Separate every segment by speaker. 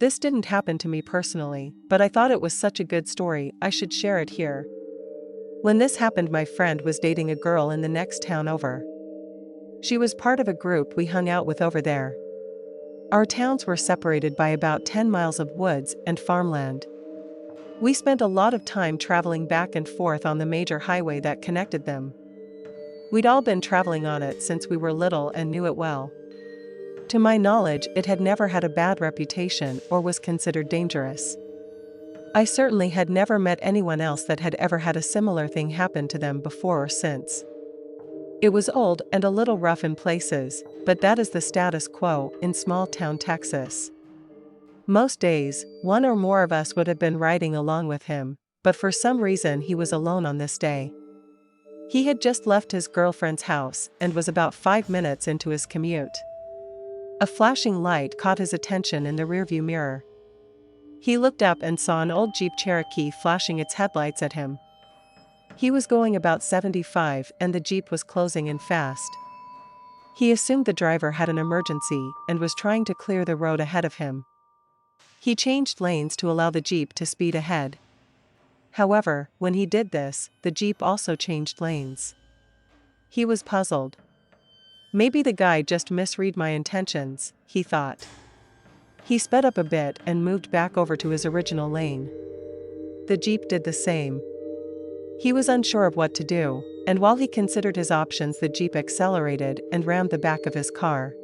Speaker 1: This didn't happen to me personally, but I thought it was such a good story I should share it here. When this happened, my friend was dating a girl in the next town over. She was part of a group we hung out with over there. Our towns were separated by about 10 miles of woods and farmland. We spent a lot of time traveling back and forth on the major highway that connected them. We'd all been traveling on it since we were little and knew it well. To my knowledge, it had never had a bad reputation or was considered dangerous. I certainly had never met anyone else that had ever had a similar thing happen to them before or since. It was old and a little rough in places, but that is the status quo in small-town Texas. Most days, one or more of us would have been riding along with him, but for some reason he was alone on this day. He had just left his girlfriend's house and was about 5 minutes into his commute. A flashing light caught his attention in the rearview mirror. He looked up and saw an old Jeep Cherokee flashing its headlights at him. He was going about 75 and the Jeep was closing in fast. He assumed the driver had an emergency and was trying to clear the road ahead of him. He changed lanes to allow the Jeep to speed ahead. However, when he did this, the Jeep also changed lanes. He was puzzled. Maybe the guy just misread my intentions, he thought. He sped up a bit and moved back over to his original lane. The Jeep did the same. He was unsure of what to do, and while he considered his options, the Jeep accelerated and rammed the back of his car.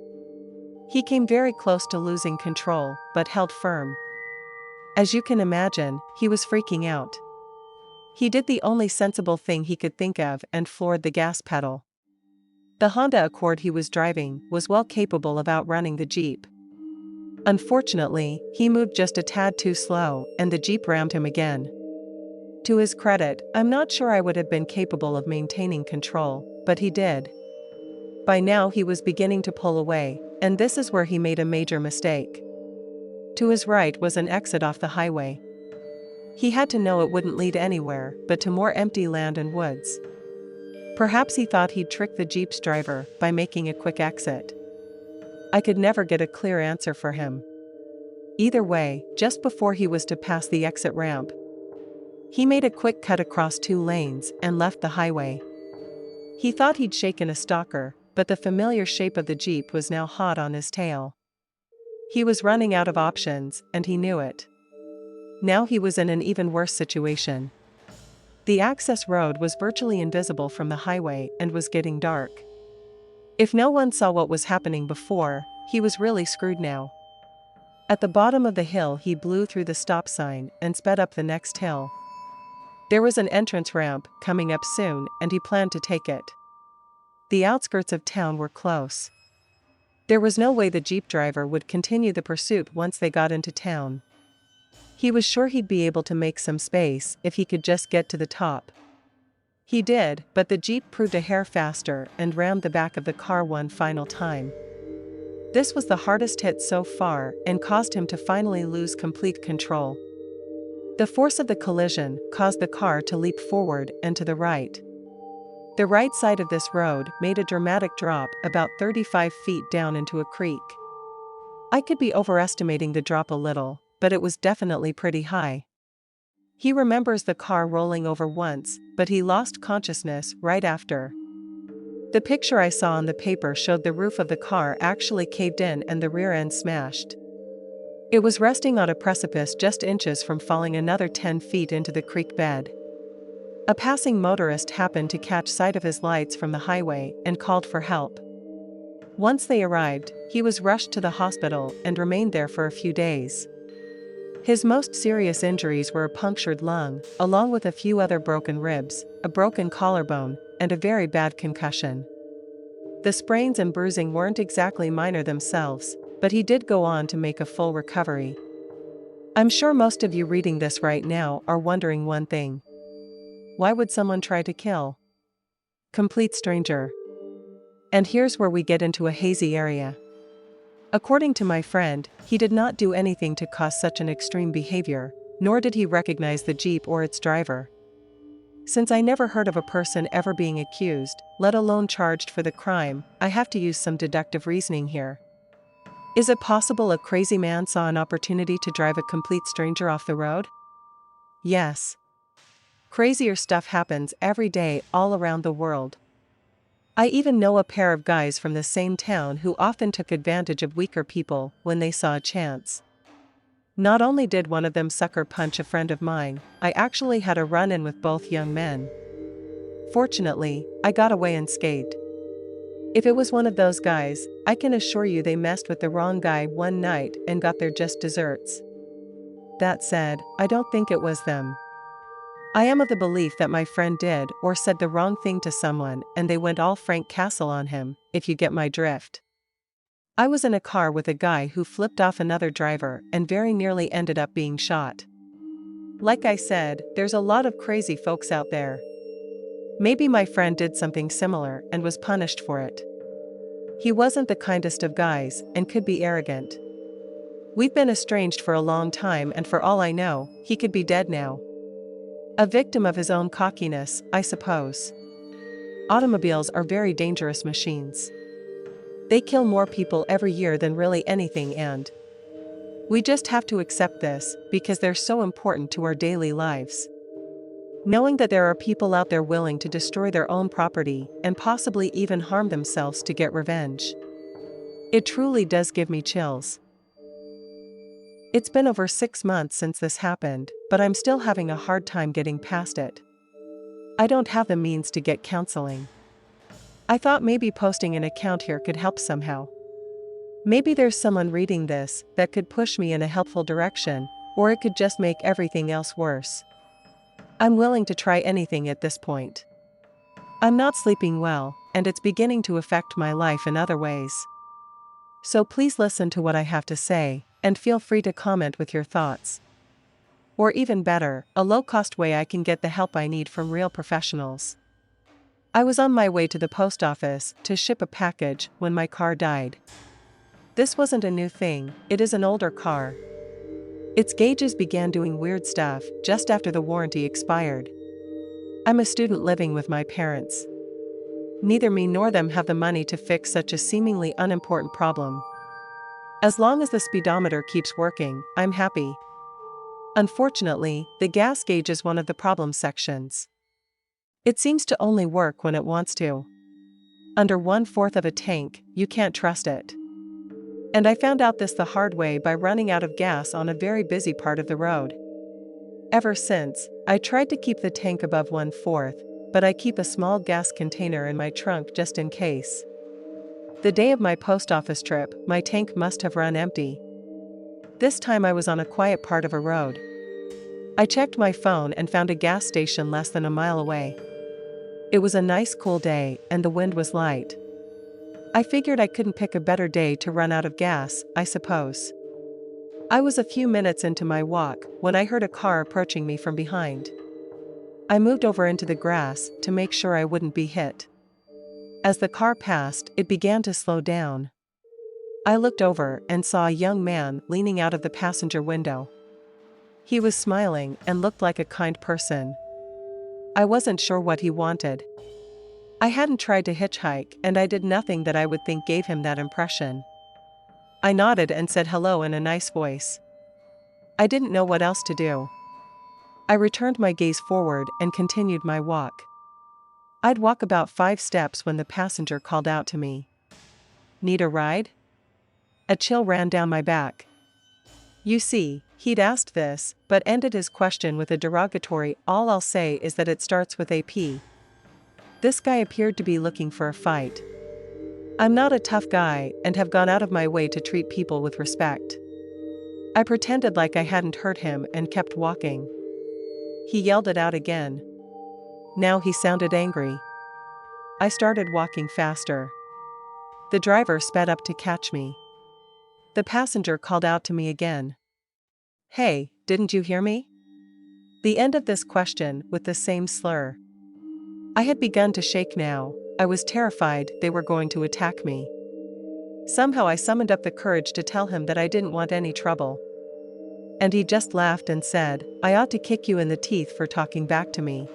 Speaker 1: He came very close to losing control, but held firm. As you can imagine, he was freaking out. He did the only sensible thing he could think of and floored the gas pedal. The Honda Accord he was driving was well capable of outrunning the Jeep. Unfortunately, he moved just a tad too slow, and the Jeep rammed him again. To his credit, I'm not sure I would have been capable of maintaining control, but he did. By now he was beginning to pull away, and this is where he made a major mistake. To his right was an exit off the highway. He had to know it wouldn't lead anywhere but to more empty land and woods. Perhaps he thought he'd trick the Jeep's driver by making a quick exit. I could never get a clear answer for him. Either way, just before he was to pass the exit ramp, he made a quick cut across 2 lanes and left the highway. He thought he'd shaken a stalker, but the familiar shape of the Jeep was now hot on his tail. He was running out of options, and he knew it. Now he was in an even worse situation. The access road was virtually invisible from the highway and was getting dark. If no one saw what was happening before, he was really screwed now. At the bottom of the hill, he blew through the stop sign and sped up the next hill. There was an entrance ramp coming up soon, and he planned to take it. The outskirts of town were close. There was no way the Jeep driver would continue the pursuit once they got into town. He was sure he'd be able to make some space if he could just get to the top. He did, but the Jeep proved a hair faster and rammed the back of the car one final time. This was the hardest hit so far and caused him to finally lose complete control. The force of the collision caused the car to leap forward and to the right. The right side of this road made a dramatic drop about 35 feet down into a creek. I could be overestimating the drop a little, but it was definitely pretty high. He remembers the car rolling over once, but he lost consciousness right after. The picture I saw on the paper showed the roof of the car actually caved in and the rear end smashed. It was resting on a precipice just inches from falling another 10 feet into the creek bed. A passing motorist happened to catch sight of his lights from the highway and called for help. Once they arrived, he was rushed to the hospital and remained there for a few days. His most serious injuries were a punctured lung, along with a few other broken ribs, a broken collarbone, and a very bad concussion. The sprains and bruising weren't exactly minor themselves, but he did go on to make a full recovery. I'm sure most of you reading this right now are wondering one thing. Why would someone try to kill complete stranger? And here's where we get into a hazy area. According to my friend, he did not do anything to cause such an extreme behavior, nor did he recognize the Jeep or its driver. Since I never heard of a person ever being accused, let alone charged for the crime, I have to use some deductive reasoning here. Is it possible a crazy man saw an opportunity to drive a complete stranger off the road? Yes. Crazier stuff happens every day all around the world. I even know a pair of guys from the same town who often took advantage of weaker people when they saw a chance. Not only did one of them sucker punch a friend of mine, I actually had a run-in with both young men. Fortunately, I got away unscathed. If it was one of those guys, I can assure you they messed with the wrong guy one night and got their just desserts. That said, I don't think it was them. I am of the belief that my friend did or said the wrong thing to someone and they went all Frank Castle on him, if you get my drift. I was in a car with a guy who flipped off another driver and very nearly ended up being shot. Like I said, there's a lot of crazy folks out there. Maybe my friend did something similar and was punished for it. He wasn't the kindest of guys and could be arrogant. We've been estranged for a long time and for all I know, he could be dead now. A victim of his own cockiness, I suppose. Automobiles are very dangerous machines. They kill more people every year than really anything, and we just have to accept this because they're so important to our daily lives. Knowing that there are people out there willing to destroy their own property and possibly even harm themselves to get revenge. It truly does give me chills. It's been over 6 months since this happened, but I'm still having a hard time getting past it. I don't have the means to get counseling. I thought maybe posting an account here could help somehow. Maybe there's someone reading this that could push me in a helpful direction, or it could just make everything else worse. I'm willing to try anything at this point. I'm not sleeping well, and it's beginning to affect my life in other ways. So please listen to what I have to say, and feel free to comment with your thoughts. Or even better, a low-cost way I can get the help I need from real professionals. I was on my way to the post office to ship a package when my car died. This wasn't a new thing, it is an older car. Its gauges began doing weird stuff just after the warranty expired. I'm a student living with my parents. Neither me nor them have the money to fix such a seemingly unimportant problem. As long as the speedometer keeps working, I'm happy. Unfortunately, the gas gauge is one of the problem sections. It seems to only work when it wants to. Under 1/4 of a tank, you can't trust it. And I found out this the hard way by running out of gas on a very busy part of the road. Ever since, I tried to keep the tank above 1/4, but I keep a small gas container in my trunk just in case. The day of my post office trip, my tank must have run empty. This time I was on a quiet part of a road. I checked my phone and found a gas station less than a mile away. It was a nice cool day and the wind was light. I figured I couldn't pick a better day to run out of gas, I suppose. I was a few minutes into my walk when I heard a car approaching me from behind. I moved over into the grass to make sure I wouldn't be hit. As the car passed, it began to slow down. I looked over and saw a young man leaning out of the passenger window. He was smiling and looked like a kind person. I wasn't sure what he wanted. I hadn't tried to hitchhike and I did nothing that I would think gave him that impression. I nodded and said hello in a nice voice. I didn't know what else to do. I returned my gaze forward and continued my walk. I'd walk about 5 steps when the passenger called out to me. "Need a ride?" A chill ran down my back. You see, he'd asked this, but ended his question with a derogatory "all I'll say is that it starts with a P." This guy appeared to be looking for a fight. I'm not a tough guy and have gone out of my way to treat people with respect. I pretended like I hadn't heard him and kept walking. He yelled it out again. Now he sounded angry. I started walking faster. The driver sped up to catch me. The passenger called out to me again. "Hey, didn't you hear me?" The end of this question with the same slur. I had begun to shake now. I was terrified they were going to attack me. Somehow I summoned up the courage to tell him that I didn't want any trouble. And he just laughed and said, "I ought to kick you in the teeth for talking back to me."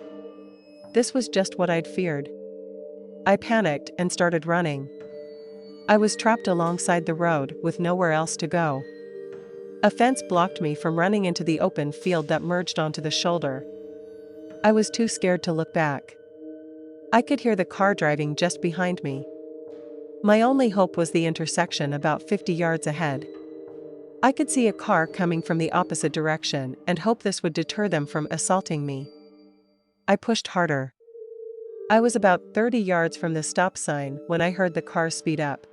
Speaker 1: This was just what I'd feared. I panicked and started running. I was trapped alongside the road with nowhere else to go. A fence blocked me from running into the open field that merged onto the shoulder. I was too scared to look back. I could hear the car driving just behind me. My only hope was the intersection about 50 yards ahead. I could see a car coming from the opposite direction and hope this would deter them from assaulting me. I pushed harder. I was about 30 yards from the stop sign when I heard the car speed up.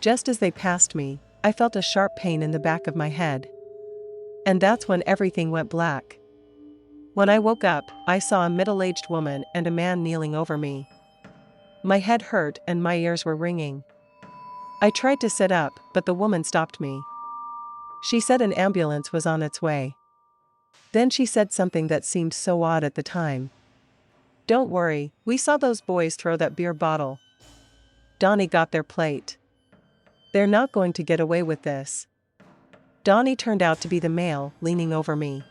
Speaker 1: Just as they passed me, I felt a sharp pain in the back of my head. And that's when everything went black. When I woke up, I saw a middle-aged woman and a man kneeling over me. My head hurt and my ears were ringing. I tried to sit up, but the woman stopped me. She said an ambulance was on its way. Then she said something that seemed so odd at the time. "Don't worry, we saw those boys throw that beer bottle. Donnie got their plate. They're not going to get away with this." Donnie turned out to be the male, leaning over me.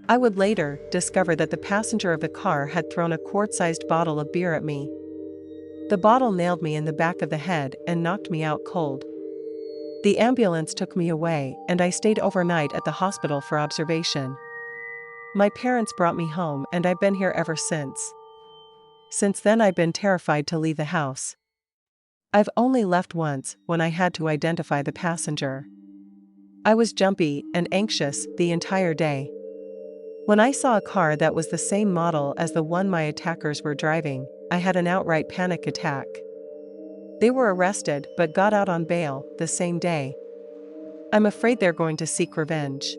Speaker 1: I would later discover that the passenger of the car had thrown a quart-sized bottle of beer at me. The bottle nailed me in the back of the head and knocked me out cold. The ambulance took me away, and I stayed overnight at the hospital for observation. My parents brought me home, and I've been here ever since. Since then, I've been terrified to leave the house. I've only left once, when I had to identify the passenger. I was jumpy and anxious the entire day. When I saw a car that was the same model as the one my attackers were driving, I had an outright panic attack. They were arrested but got out on bail the same day. I'm afraid they're going to seek revenge.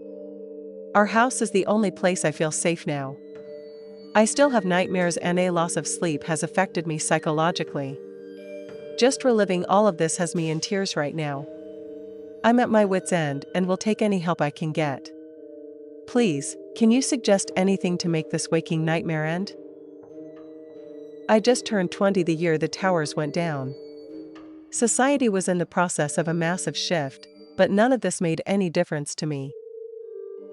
Speaker 1: Our house is the only place I feel safe now. I still have nightmares and a loss of sleep has affected me psychologically. Just reliving all of this has me in tears right now. I'm at my wit's end and will take any help I can get. Please, can you suggest anything to make this waking nightmare end? I just turned 20 the year the towers went down. Society was in the process of a massive shift, but none of this made any difference to me.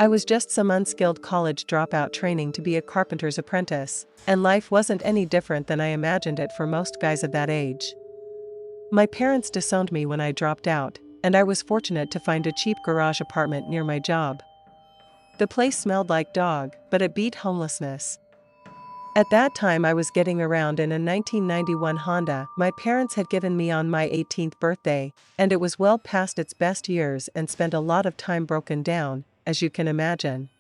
Speaker 1: I was just some unskilled college dropout training to be a carpenter's apprentice, and life wasn't any different than I imagined it for most guys of that age. My parents disowned me when I dropped out, and I was fortunate to find a cheap garage apartment near my job. The place smelled like dog, but it beat homelessness. At that time I was getting around in a 1991 Honda my parents had given me on my 18th birthday, and it was well past its best years and spent a lot of time broken down, as you can imagine.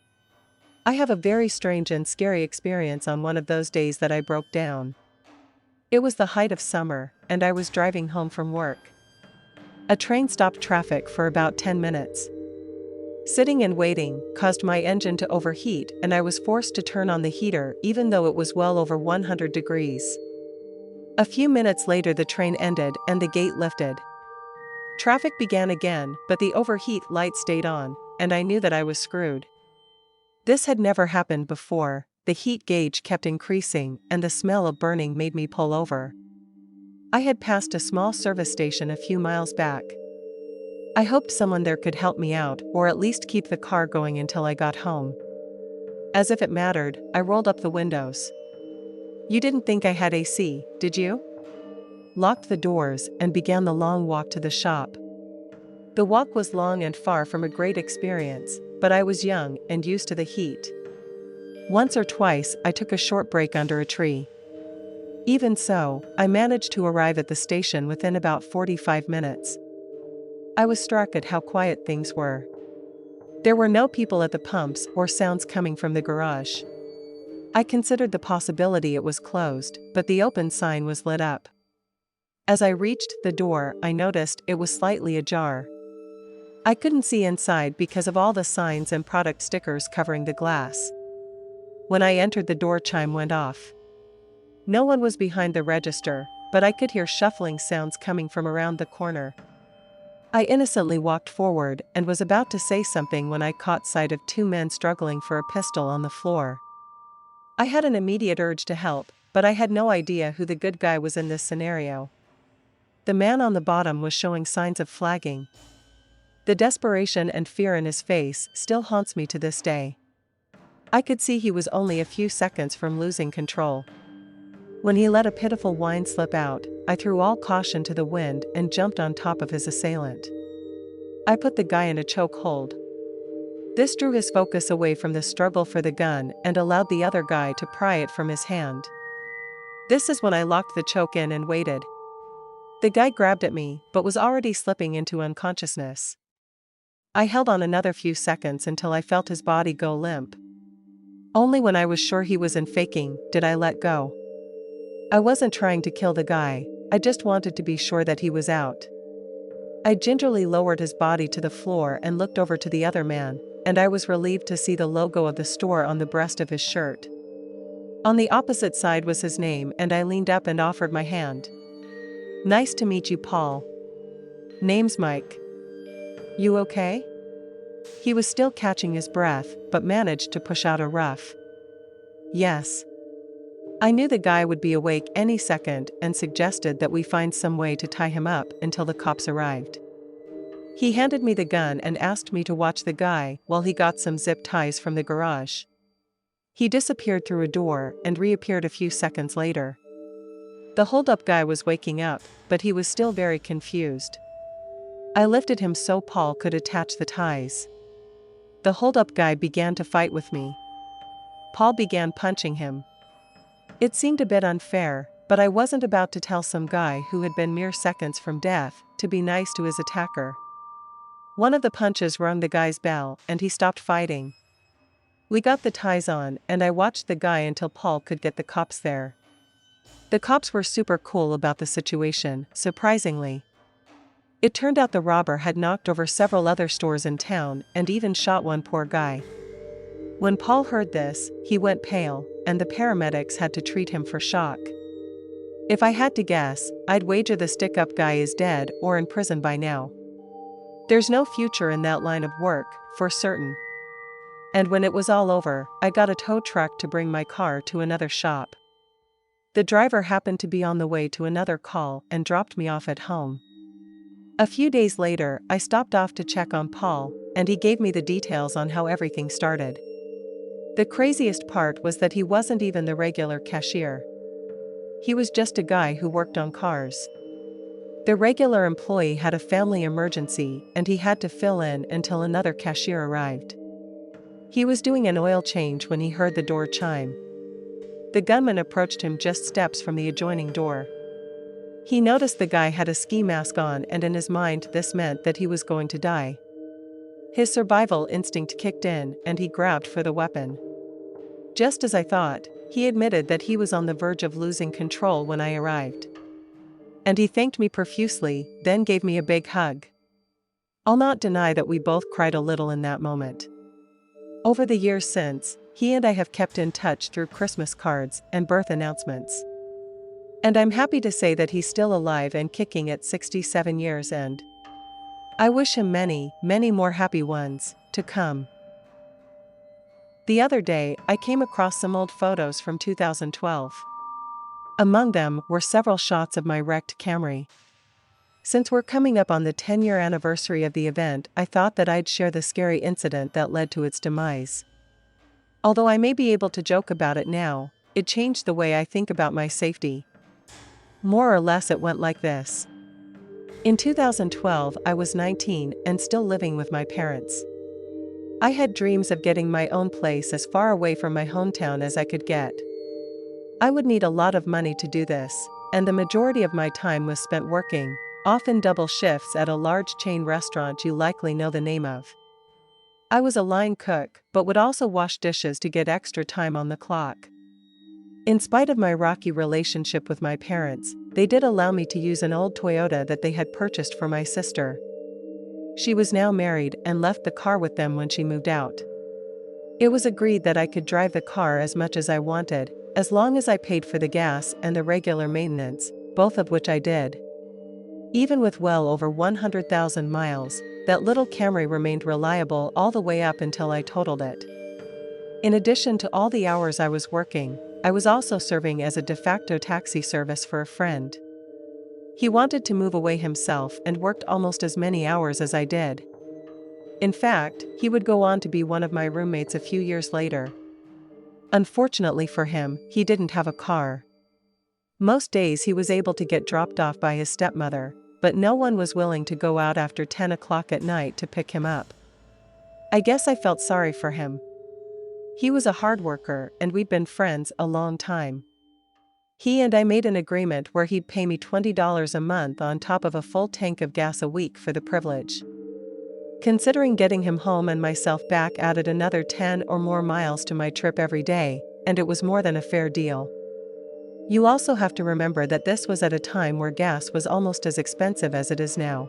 Speaker 1: I have a very strange and scary experience on one of those days that I broke down. It was the height of summer, and I was driving home from work. A train stopped traffic for about 10 minutes. Sitting and waiting caused my engine to overheat, and I was forced to turn on the heater even though it was well over 100 degrees. A few minutes later the train ended and the gate lifted. Traffic began again, but the overheat light stayed on, and I knew that I was screwed. This had never happened before. The heat gauge kept increasing, and the smell of burning made me pull over. I had passed a small service station a few miles back. I hoped someone there could help me out, or at least keep the car going until I got home. As if it mattered, I rolled up the windows. "You didn't think I had AC, did you?" Locked the doors, and began the long walk to the shop. The walk was long and far from a great experience, but I was young and used to the heat. Once or twice I took a short break under a tree. Even so, I managed to arrive at the station within about 45 minutes. I was struck at how quiet things were. There were no people at the pumps or sounds coming from the garage. I considered the possibility it was closed, but the open sign was lit up. As I reached the door, I noticed it was slightly ajar. I couldn't see inside because of all the signs and product stickers covering the glass. When I entered, the door chime went off. No one was behind the register, but I could hear shuffling sounds coming from around the corner. I innocently walked forward and was about to say something when I caught sight of two men struggling for a pistol on the floor. I had an immediate urge to help, but I had no idea who the good guy was in this scenario. The man on the bottom was showing signs of flagging. The desperation and fear in his face still haunts me to this day. I could see he was only a few seconds from losing control. When he let a pitiful whine slip out, I threw all caution to the wind and jumped on top of his assailant. I put the guy in a chokehold. This drew his focus away from the struggle for the gun and allowed the other guy to pry it from his hand. This is when I locked the choke in and waited. The guy grabbed at me, but was already slipping into unconsciousness. I held on another few seconds until I felt his body go limp. Only when I was sure he wasn't faking did I let go. I wasn't trying to kill the guy, I just wanted to be sure that he was out. I gingerly lowered his body to the floor and looked over to the other man, and I was relieved to see the logo of the store on the breast of his shirt. On the opposite side was his name, and I leaned up and offered my hand. "Nice to meet you, Paul. Name's Mike. You okay?" He was still catching his breath, but managed to push out a rough "Yes." I knew the guy would be awake any second and suggested that we find some way to tie him up until the cops arrived. He handed me the gun and asked me to watch the guy while he got some zip ties from the garage. He disappeared through a door and reappeared a few seconds later. The hold-up guy was waking up, but he was still very confused. I lifted him so Paul could attach the ties. The hold-up guy began to fight with me. Paul began punching him. It seemed a bit unfair, but I wasn't about to tell some guy who had been mere seconds from death to be nice to his attacker. One of the punches rung the guy's bell, and he stopped fighting. We got the ties on, and I watched the guy until Paul could get the cops there. The cops were super cool about the situation, surprisingly. It turned out the robber had knocked over several other stores in town and even shot one poor guy. When Paul heard this, he went pale, and the paramedics had to treat him for shock. If I had to guess, I'd wager the stick-up guy is dead or in prison by now. There's no future in that line of work, for certain. And when it was all over, I got a tow truck to bring my car to another shop. The driver happened to be on the way to another call and dropped me off at home. A few days later, I stopped off to check on Paul, and he gave me the details on how everything started. The craziest part was that he wasn't even the regular cashier. He was just a guy who worked on cars. The regular employee had a family emergency, and he had to fill in until another cashier arrived. He was doing an oil change when he heard the door chime. The gunman approached him just steps from the adjoining door. He noticed the guy had a ski mask on, and in his mind this meant that he was going to die. His survival instinct kicked in, and he grabbed for the weapon. Just as I thought, he admitted that he was on the verge of losing control when I arrived. And he thanked me profusely, then gave me a big hug. I'll not deny that we both cried a little in that moment. Over the years since, he and I have kept in touch through Christmas cards and birth announcements. And I'm happy to say that he's still alive and kicking at 67 years, and I wish him many, many more happy ones to come. The other day, I came across some old photos from 2012. Among them were several shots of my wrecked Camry. Since we're coming up on the 10-year anniversary of the event, I thought that I'd share the scary incident that led to its demise. Although I may be able to joke about it now, it changed the way I think about my safety. More or less it went like this. In 2012, I was 19 and still living with my parents. I had dreams of getting my own place as far away from my hometown as I could get. I would need a lot of money to do this, and the majority of my time was spent working, often double shifts at a large chain restaurant you likely know the name of. I was a line cook, but would also wash dishes to get extra time on the clock. In spite of my rocky relationship with my parents, they did allow me to use an old Toyota that they had purchased for my sister. She was now married and left the car with them when she moved out. It was agreed that I could drive the car as much as I wanted, as long as I paid for the gas and the regular maintenance, both of which I did. Even with well over 100,000 miles, that little Camry remained reliable all the way up until I totaled it. In addition to all the hours I was working, I was also serving as a de facto taxi service for a friend. He wanted to move away himself and worked almost as many hours as I did. In fact, he would go on to be one of my roommates a few years later. Unfortunately for him, he didn't have a car. Most days he was able to get dropped off by his stepmother, but no one was willing to go out after 10 o'clock at night to pick him up. I guess I felt sorry for him. He was a hard worker and we'd been friends a long time. He and I made an agreement where he'd pay me $20 a month on top of a full tank of gas a week for the privilege. Considering getting him home and myself back added another 10 or more miles to my trip every day, and it was more than a fair deal. You also have to remember that this was at a time where gas was almost as expensive as it is now.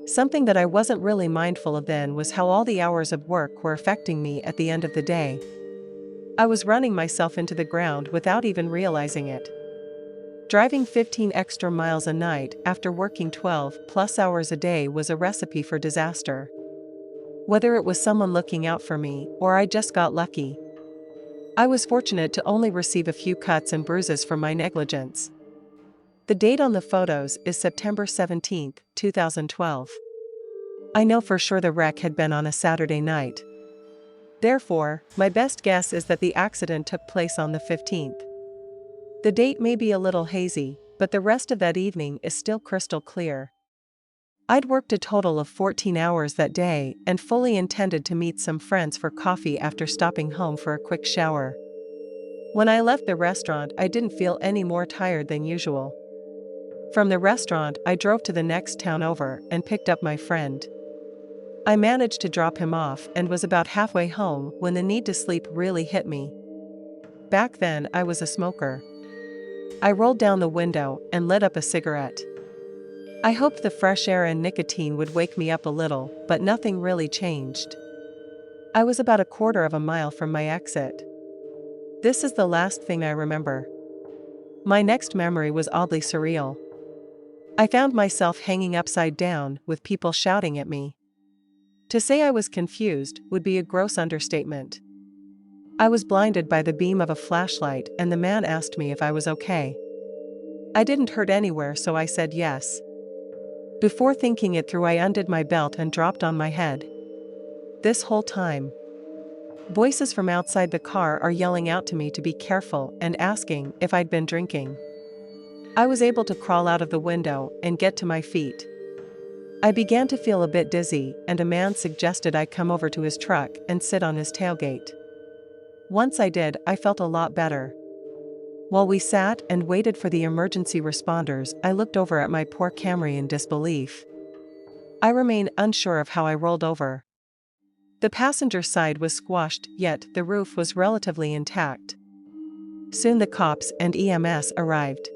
Speaker 1: Something that I wasn't really mindful of then was how all the hours of work were affecting me at the end of the day. I was running myself into the ground without even realizing it. Driving 15 extra miles a night after working 12+ hours a day was a recipe for disaster. Whether it was someone looking out for me or I just got lucky. I was fortunate to only receive a few cuts and bruises from my negligence. The date on the photos is September 17, 2012. I know for sure the wreck had been on a Saturday night. Therefore, my best guess is that the accident took place on the 15th. The date may be a little hazy, but the rest of that evening is still crystal clear. I'd worked a total of 14 hours that day and fully intended to meet some friends for coffee after stopping home for a quick shower. When I left the restaurant, I didn't feel any more tired than usual. From the restaurant, I drove to the next town over and picked up my friend. I managed to drop him off and was about halfway home when the need to sleep really hit me. Back then, I was a smoker. I rolled down the window and lit up a cigarette. I hoped the fresh air and nicotine would wake me up a little, but nothing really changed. I was about a quarter of a mile from my exit. This is the last thing I remember. My next memory was oddly surreal. I found myself hanging upside down with people shouting at me. To say I was confused would be a gross understatement. I was blinded by the beam of a flashlight and the man asked me if I was okay. I didn't hurt anywhere, so I said yes. Before thinking it through, I undid my belt and dropped on my head. This whole time, voices from outside the car are yelling out to me to be careful and asking if I'd been drinking. I was able to crawl out of the window and get to my feet. I began to feel a bit dizzy, and a man suggested I come over to his truck and sit on his tailgate. Once I did, I felt a lot better. While we sat and waited for the emergency responders, I looked over at my poor Camry in disbelief. I remain unsure of how I rolled over. The passenger side was squashed, yet the roof was relatively intact. Soon the cops and EMS arrived.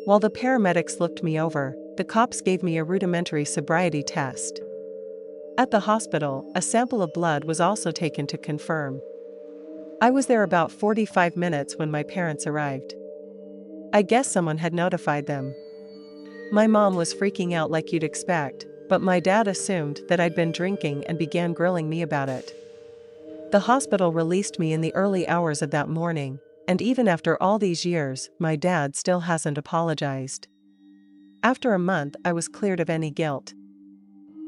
Speaker 1: While the paramedics looked me over, the cops gave me a rudimentary sobriety test. At the hospital, a sample of blood was also taken to confirm. I was there about 45 minutes when my parents arrived. I guess someone had notified them. My mom was freaking out like you'd expect, but my dad assumed that I'd been drinking and began grilling me about it. The hospital released me in the early hours of that morning, and even after all these years, my dad still hasn't apologized. After a month, I was cleared of any guilt.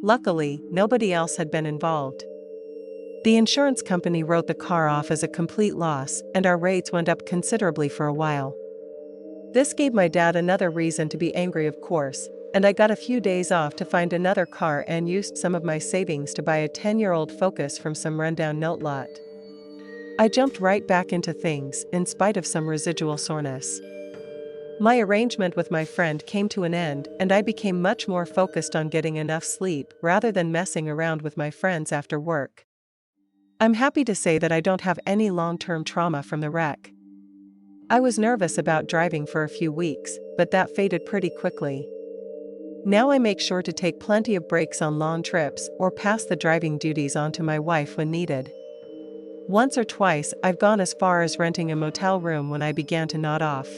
Speaker 1: Luckily, nobody else had been involved. The insurance company wrote the car off as a complete loss, and our rates went up considerably for a while. This gave my dad another reason to be angry, of course, and I got a few days off to find another car and used some of my savings to buy a 10-year-old Focus from some rundown note lot. I jumped right back into things, in spite of some residual soreness. My arrangement with my friend came to an end, and I became much more focused on getting enough sleep rather than messing around with my friends after work. I'm happy to say that I don't have any long-term trauma from the wreck. I was nervous about driving for a few weeks, but that faded pretty quickly. Now I make sure to take plenty of breaks on long trips or pass the driving duties on to my wife when needed. Once or twice, I've gone as far as renting a motel room when I began to nod off.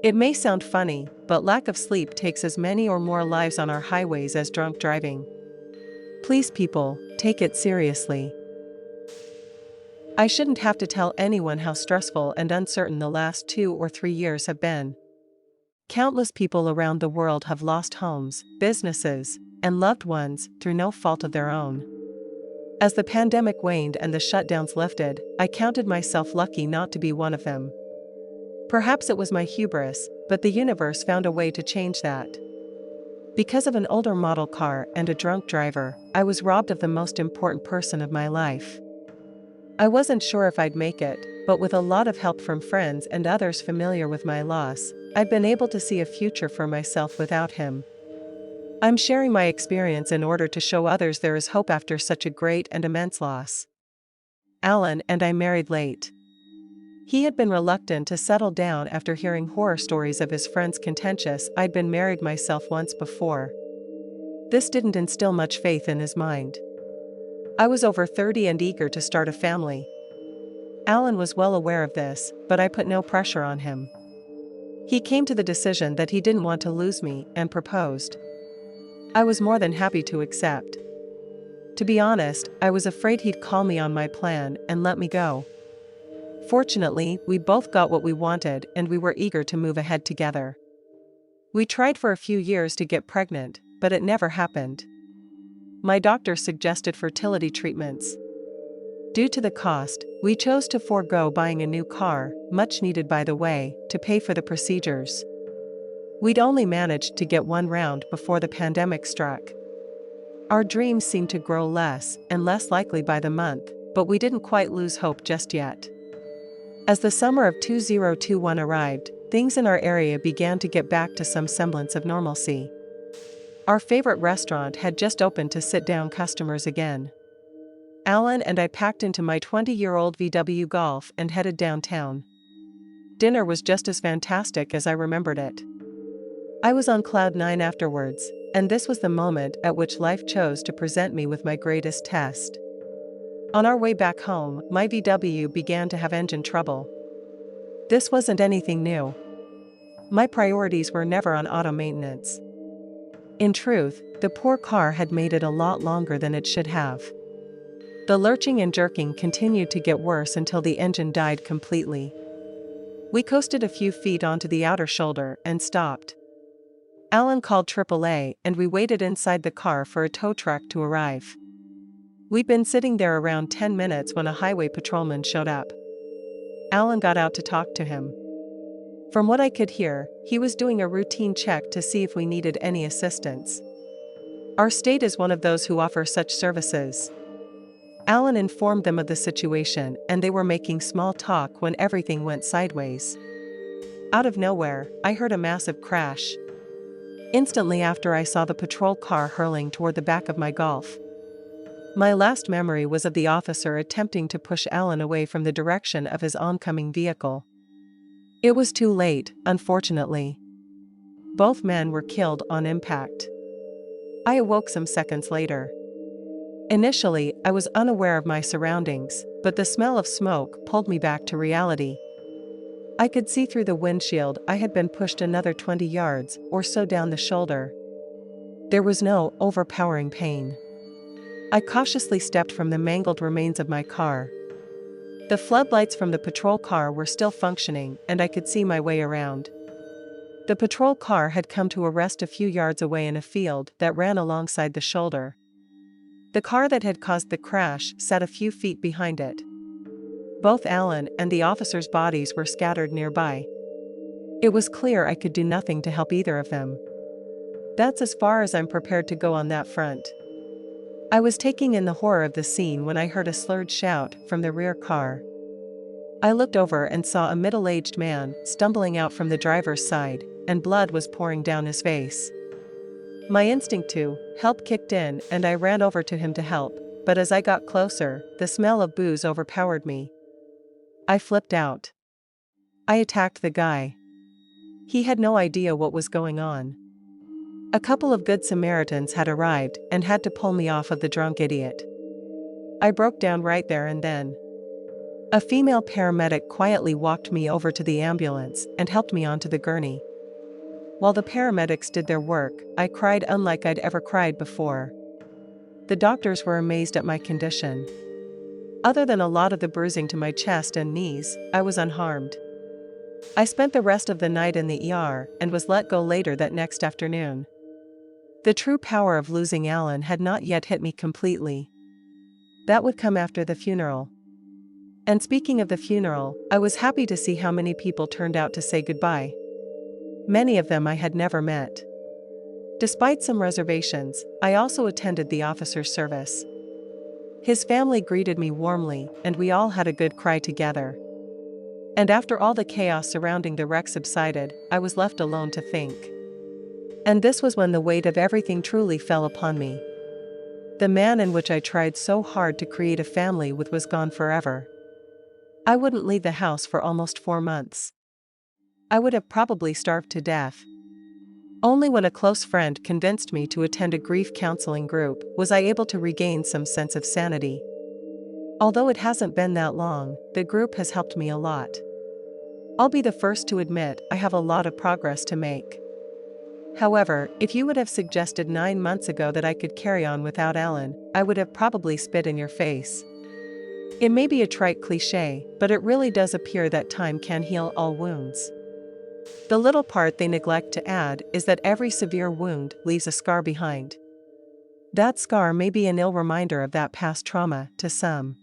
Speaker 1: It may sound funny, but lack of sleep takes as many or more lives on our highways as drunk driving. Please, people, take it seriously. I shouldn't have to tell anyone how stressful and uncertain the last 2 or 3 years have been. Countless people around the world have lost homes, businesses, and loved ones through no fault of their own. As the pandemic waned and the shutdowns lifted, I counted myself lucky not to be one of them. Perhaps it was my hubris, but the universe found a way to change that. Because of an older model car and a drunk driver, I was robbed of the most important person of my life. I wasn't sure if I'd make it, but with a lot of help from friends and others familiar with my loss, I've been able to see a future for myself without him. I'm sharing my experience in order to show others there is hope after such a great and immense loss. Alan and I married late. He had been reluctant to settle down after hearing horror stories of his friends contentious. I'd been married myself once before. This didn't instill much faith in his mind. I was over 30 and eager to start a family. Alan was well aware of this, but I put no pressure on him. He came to the decision that he didn't want to lose me and proposed. I was more than happy to accept. To be honest, I was afraid he'd call me on my plan and let me go. Fortunately, we both got what we wanted and we were eager to move ahead together. We tried for a few years to get pregnant, but it never happened. My doctor suggested fertility treatments. Due to the cost, we chose to forego buying a new car, much needed by the way, to pay for the procedures. We'd only managed to get one round before the pandemic struck. Our dreams seemed to grow less and less likely by the month, but we didn't quite lose hope just yet. As the summer of 2021 arrived, things in our area began to get back to some semblance of normalcy. Our favorite restaurant had just opened to sit-down customers again. Alan and I packed into my 20-year-old VW Golf and headed downtown. Dinner was just as fantastic as I remembered it. I was on cloud nine afterwards, and this was the moment at which life chose to present me with my greatest test. On our way back home, my VW began to have engine trouble. This wasn't anything new. My priorities were never on auto maintenance. In truth, the poor car had made it a lot longer than it should have. The lurching and jerking continued to get worse until the engine died completely. We coasted a few feet onto the outer shoulder and stopped. Alan called AAA and we waited inside the car for a tow truck to arrive. We'd been sitting there around 10 minutes when a highway patrolman showed up. Alan got out to talk to him. From what I could hear, he was doing a routine check to see if we needed any assistance. Our state is one of those who offer such services. Alan informed them of the situation and they were making small talk when everything went sideways. Out of nowhere, I heard a massive crash. Instantly after I saw the patrol car hurling toward the back of my Golf. My last memory was of the officer attempting to push Alan away from the direction of his oncoming vehicle. It was too late, unfortunately. Both men were killed on impact. I awoke some seconds later. Initially, I was unaware of my surroundings, but the smell of smoke pulled me back to reality. I could see through the windshield I had been pushed another 20 yards or so down the shoulder. There was no overpowering pain. I cautiously stepped from the mangled remains of my car. The floodlights from the patrol car were still functioning and I could see my way around. The patrol car had come to a rest a few yards away in a field that ran alongside the shoulder. The car that had caused the crash sat a few feet behind it. Both Alan and the officers' bodies were scattered nearby. It was clear I could do nothing to help either of them. That's as far as I'm prepared to go on that front. I was taking in the horror of the scene when I heard a slurred shout from the rear car. I looked over and saw a middle-aged man stumbling out from the driver's side, and blood was pouring down his face. My instinct to help kicked in and I ran over to him to help, but as I got closer, the smell of booze overpowered me. I flipped out. I attacked the guy. He had no idea what was going on. A couple of good Samaritans had arrived and had to pull me off of the drunk idiot. I broke down right there and then. A female paramedic quietly walked me over to the ambulance and helped me onto the gurney. While the paramedics did their work, I cried unlike I'd ever cried before. The doctors were amazed at my condition. Other than a lot of the bruising to my chest and knees, I was unharmed. I spent the rest of the night in the ER and was let go later that next afternoon. The true power of losing Alan had not yet hit me completely. That would come after the funeral. And speaking of the funeral, I was happy to see how many people turned out to say goodbye. Many of them I had never met. Despite some reservations, I also attended the officer's service. His family greeted me warmly, and we all had a good cry together. And after all the chaos surrounding the wreck subsided, I was left alone to think. And this was when the weight of everything truly fell upon me. The man in which I tried so hard to create a family with was gone forever. I wouldn't leave the house for almost 4 months. I would have probably starved to death. Only when a close friend convinced me to attend a grief counseling group was I able to regain some sense of sanity. Although it hasn't been that long, the group has helped me a lot. I'll be the first to admit I have a lot of progress to make. However, if you would have suggested 9 months ago that I could carry on without Alan, I would have probably spit in your face. It may be a trite cliché, but it really does appear that time can heal all wounds. The little part they neglect to add is that every severe wound leaves a scar behind. That scar may be an ill reminder of that past trauma to some.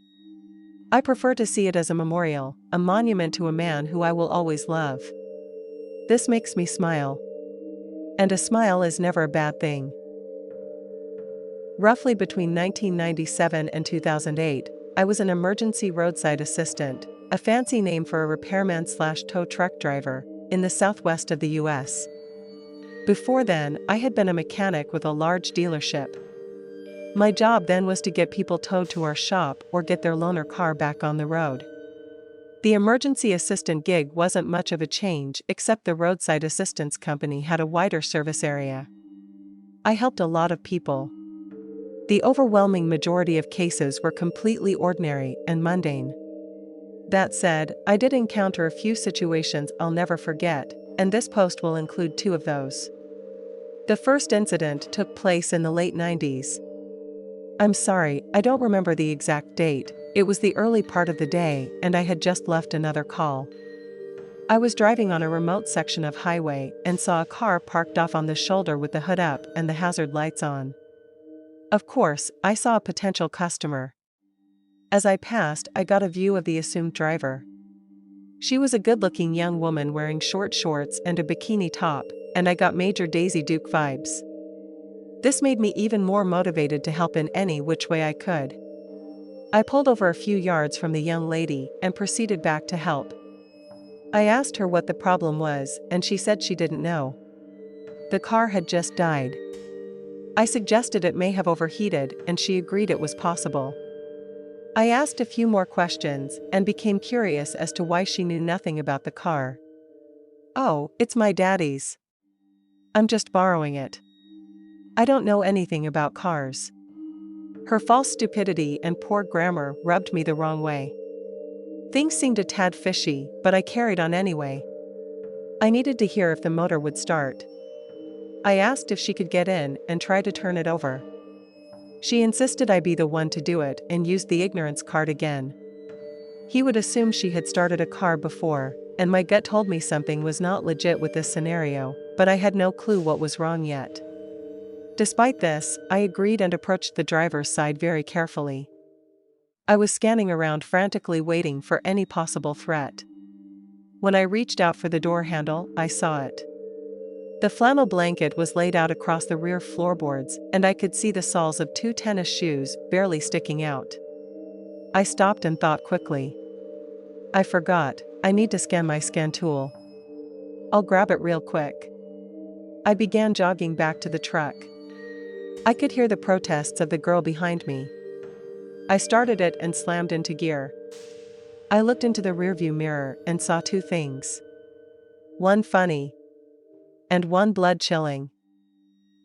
Speaker 1: I prefer to see it as a memorial, a monument to a man who I will always love. This makes me smile. And a smile is never a bad thing. Roughly between 1997 and 2008, I was an emergency roadside assistant, a fancy name for a repairman/tow truck driver, in the southwest of the US. Before then, I had been a mechanic with a large dealership. My job then was to get people towed to our shop or get their loaner car back on the road. The emergency assistant gig wasn't much of a change except the roadside assistance company had a wider service area. I helped a lot of people. The overwhelming majority of cases were completely ordinary and mundane. That said, I did encounter a few situations I'll never forget, and this post will include 2 of those. The first incident took place in the late 90s. I'm sorry, I don't remember the exact date. It was the early part of the day, and I had just left another call. I was driving on a remote section of highway and saw a car parked off on the shoulder with the hood up and the hazard lights on. Of course, I saw a potential customer. As I passed, I got a view of the assumed driver. She was a good-looking young woman wearing short shorts and a bikini top, and I got major Daisy Duke vibes. This made me even more motivated to help in any which way I could. I pulled over a few yards from the young lady and proceeded back to help. I asked her what the problem was, and she said she didn't know. The car had just died. I suggested it may have overheated, and she agreed it was possible. I asked a few more questions and became curious as to why she knew nothing about the car. "Oh, it's my daddy's. I'm just borrowing it. I don't know anything about cars." Her false stupidity and poor grammar rubbed me the wrong way. Things seemed a tad fishy, but I carried on anyway. I needed to hear if the motor would start. I asked if she could get in and try to turn it over. She insisted I be the one to do it and used the ignorance card again. He would assume she had started a car before, and my gut told me something was not legit with this scenario, but I had no clue what was wrong yet. Despite this, I agreed and approached the driver's side very carefully. I was scanning around frantically waiting for any possible threat. When I reached out for the door handle, I saw it. The flannel blanket was laid out across the rear floorboards, and I could see the soles of 2 tennis shoes barely sticking out. I stopped and thought quickly. I forgot, I need to scan my scan tool. I'll grab it real quick. I began jogging back to the truck. I could hear the protests of the girl behind me. I started it and slammed into gear. I looked into the rearview mirror and saw 2 things. One funny, and one blood-chilling.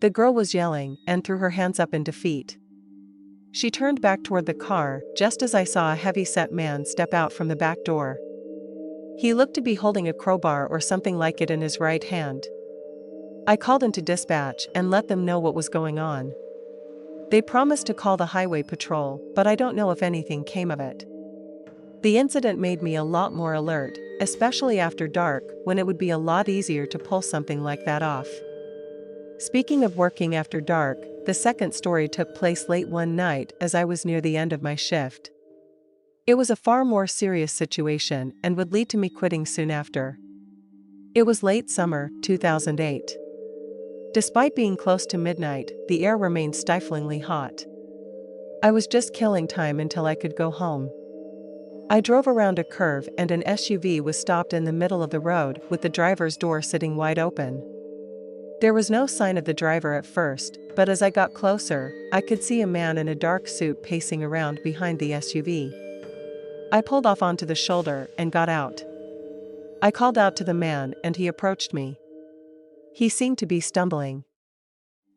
Speaker 1: The girl was yelling and threw her hands up in defeat. She turned back toward the car just as I saw a heavy-set man step out from the back door. He looked to be holding a crowbar or something like it in his right hand. I called into dispatch and let them know what was going on. They promised to call the highway patrol, but I don't know if anything came of it. The incident made me a lot more alert, especially after dark, when it would be a lot easier to pull something like that off. Speaking of working after dark, the second story took place late one night as I was near the end of my shift. It was a far more serious situation and would lead to me quitting soon after. It was late summer, 2008. Despite being close to midnight, the air remained stiflingly hot. I was just killing time until I could go home. I drove around a curve and an SUV was stopped in the middle of the road with the driver's door sitting wide open. There was no sign of the driver at first, but as I got closer, I could see a man in a dark suit pacing around behind the SUV. I pulled off onto the shoulder and got out. I called out to the man and he approached me. He seemed to be stumbling.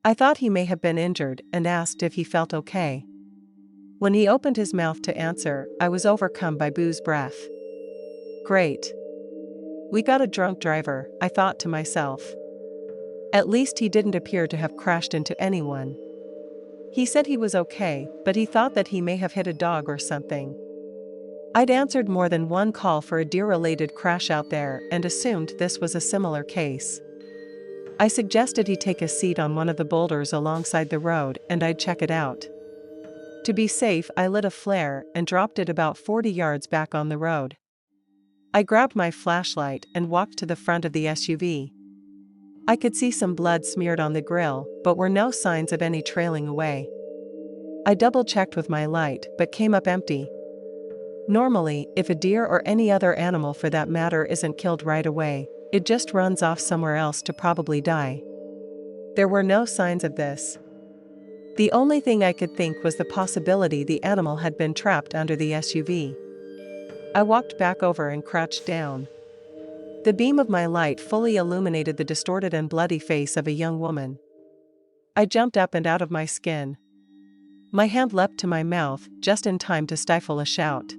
Speaker 1: I thought he may have been injured and asked if he felt okay. When he opened his mouth to answer, I was overcome by booze breath. Great. We got a drunk driver, I thought to myself. At least he didn't appear to have crashed into anyone. He said he was okay, but he thought that he may have hit a dog or something. I'd answered more than one call for a deer-related crash out there and assumed this was a similar case. I suggested he take a seat on one of the boulders alongside the road and I'd check it out. To be safe, I lit a flare and dropped it about 40 yards back on the road. I grabbed my flashlight and walked to the front of the SUV. I could see some blood smeared on the grill, but were no signs of any trailing away. I double-checked with my light, but came up empty. Normally, if a deer or any other animal for that matter isn't killed right away, it just runs off somewhere else to probably die. There were no signs of this. The only thing I could think was the possibility the animal had been trapped under the SUV. I walked back over and crouched down. The beam of my light fully illuminated the distorted and bloody face of a young woman. I jumped up and out of my skin. My hand leapt to my mouth, just in time to stifle a shout.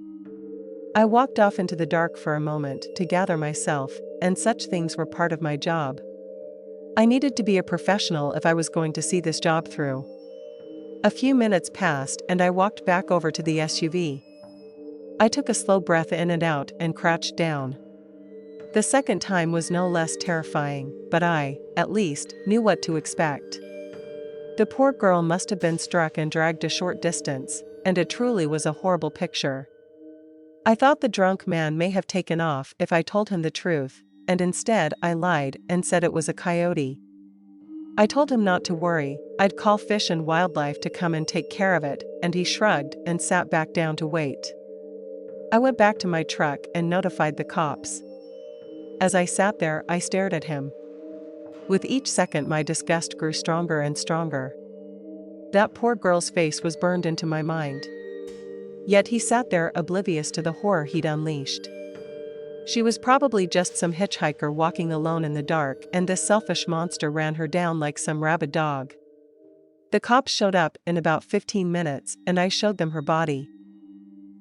Speaker 1: I walked off into the dark for a moment to gather myself, and such things were part of my job. I needed to be a professional if I was going to see this job through. A few minutes passed and I walked back over to the SUV. I took a slow breath in and out and crouched down. The second time was no less terrifying, but I, at least, knew what to expect. The poor girl must have been struck and dragged a short distance, and it truly was a horrible picture. I thought the drunk man may have taken off if I told him the truth, and instead I lied and said it was a coyote. I told him not to worry, I'd call Fish and Wildlife to come and take care of it, and he shrugged and sat back down to wait. I went back to my truck and notified the cops. As I sat there, I stared at him. With each second my disgust grew stronger and stronger. That poor girl's face was burned into my mind. Yet he sat there oblivious to the horror he'd unleashed. She was probably just some hitchhiker walking alone in the dark, and this selfish monster ran her down like some rabid dog. The cops showed up in about 15 minutes and I showed them her body.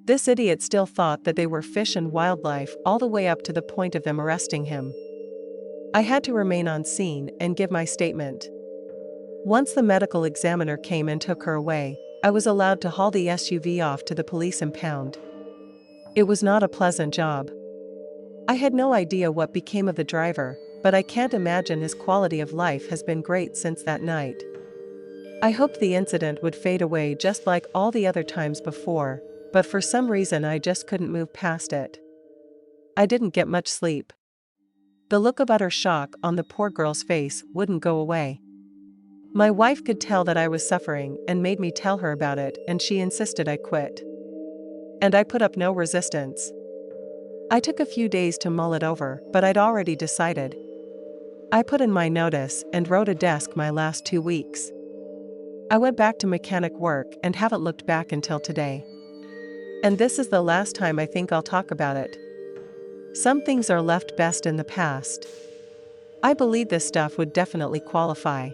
Speaker 1: This idiot still thought that they were Fish and Wildlife all the way up to the point of them arresting him. I had to remain on scene and give my statement. Once the medical examiner came and took her away, I was allowed to haul the SUV off to the police impound. It was not a pleasant job. I had no idea what became of the driver, but I can't imagine his quality of life has been great since that night. I hoped the incident would fade away just like all the other times before, but for some reason I just couldn't move past it. I didn't get much sleep. The look of utter shock on the poor girl's face wouldn't go away. My wife could tell that I was suffering and made me tell her about it, and she insisted I quit. And I put up no resistance. I took a few days to mull it over, but I'd already decided. I put in my notice and wrote a desk my last 2 weeks. I went back to mechanic work and haven't looked back until today. And this is the last time I think I'll talk about it. Some things are left best in the past. I believe this stuff would definitely qualify.